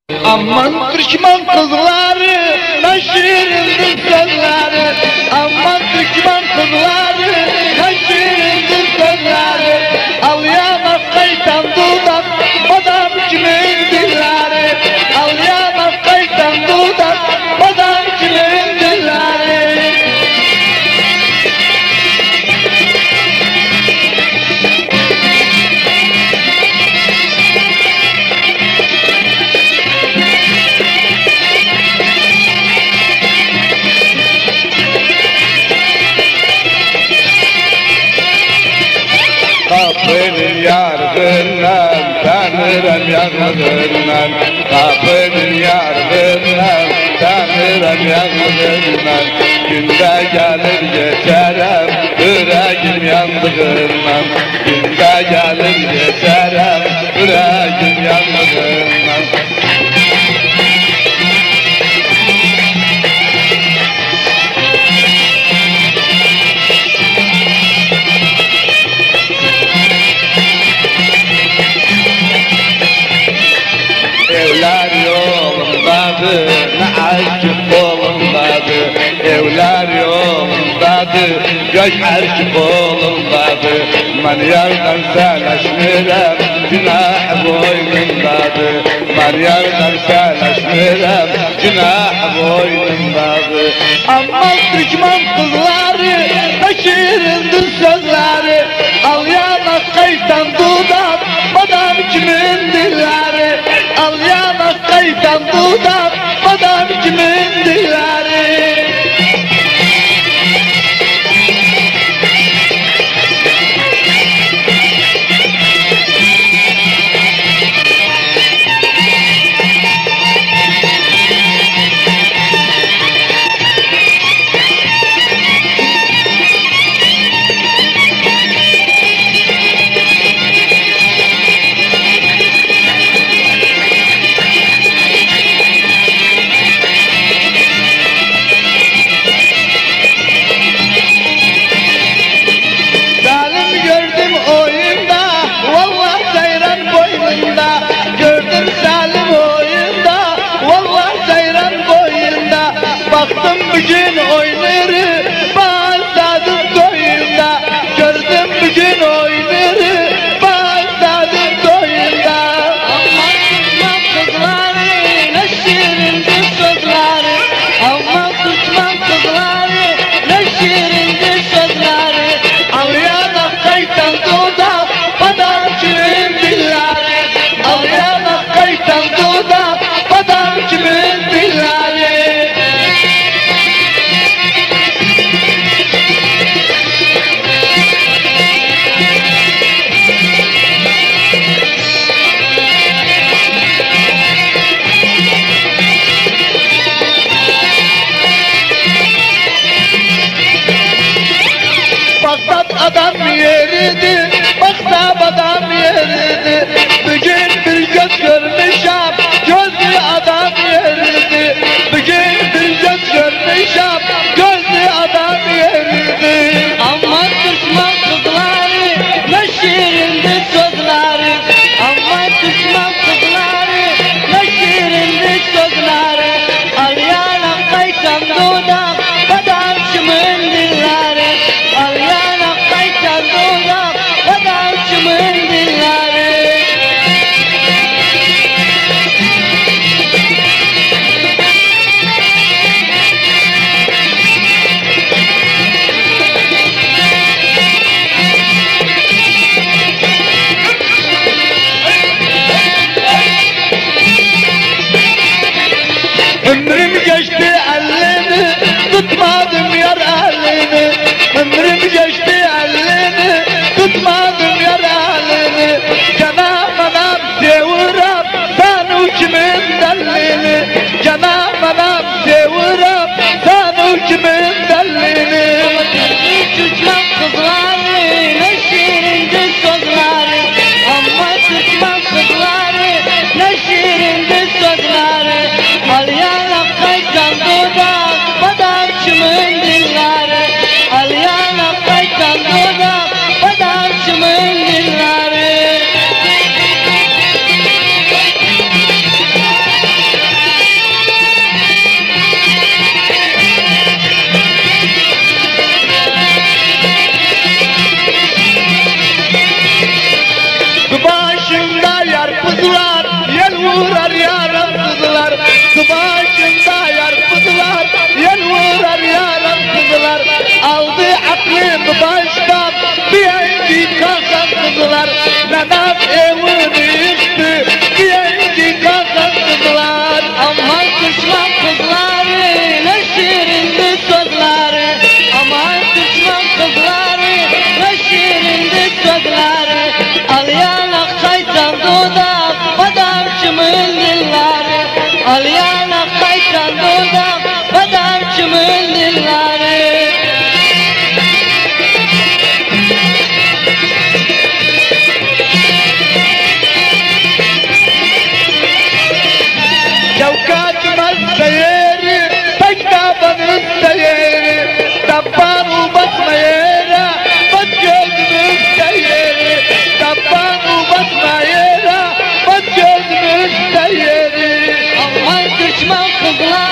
Aman Türkmen kızları, şirindir sözleri. Aman Türkmen kızları, şirindir sözleri. Al yanak kaytan dudak, madam kimin dilleri. Al yanak kaytan dudak, madam kimin dilleri. Kapının yargından, tanırım yanlarından. Kapının yargından, tanırım yanlarından. Günde gelir geçerim, yüreğim yandığından. Günde gelir geçerim, yüreğim yandığından. Evler yolundadır, ne aşık kolundadır. Evler yolundadır, göç aşık kolundadır. Ben yardan selaşmirem, günah boynundadır. Ben yardan selaşmirem, günah boynundadır. Aman Türkmen kızları, şirindir sözleri. Al yanak kaytan dudak, madam kimin dilleri. Al yanak kaytan dudak, madam kimin dilleri. Gördüm Salim oyunda, vallahi seyran boyunda. Baktım bugün oynarı, başladım toyunda. Gördüm bugün oynarı, başladım toyunda. Aman Türkmen kızları, ne şirindir sözleri. Aman Türkmen kızları, ne şirindir sözleri. Al yanak kaytan dudak, madam kimin dilleri. Al yanak kaytan dudak, madam kimin dilleri. Bağdat adam yeridi, Bağdat adam yeridi. Bugün bir göz görmüşəm, gözlü adam yeridi. Bugün bir göz görmüşəm, gözlü adam yeridi. Aman Türkmen kızları, ne şirindir sözleri. Aman Türkmen kızları, ne şirindir sözleri. Al yanak kaytan dudak, madam kimin dilleri. Al yanak kaytan dudak, kazandılar. Neden evini yıktı, diyenci kazandılar. Aman düşman kızları, ne şirindi sözleri. Aman düşman kızları, ne şirindi sözleri. Al yanak kaytan dudak, badam çımın dilleri. Al yanak kaytan dudak, badam çımın dilleri. Şevkat Mazayeri, Pektaban'ın seyeri. Tabbanu basma yere, bas gözümüz seyeri. Tabbanu basma yere, bas gözümüz seyeri. Aman düşman kızlar.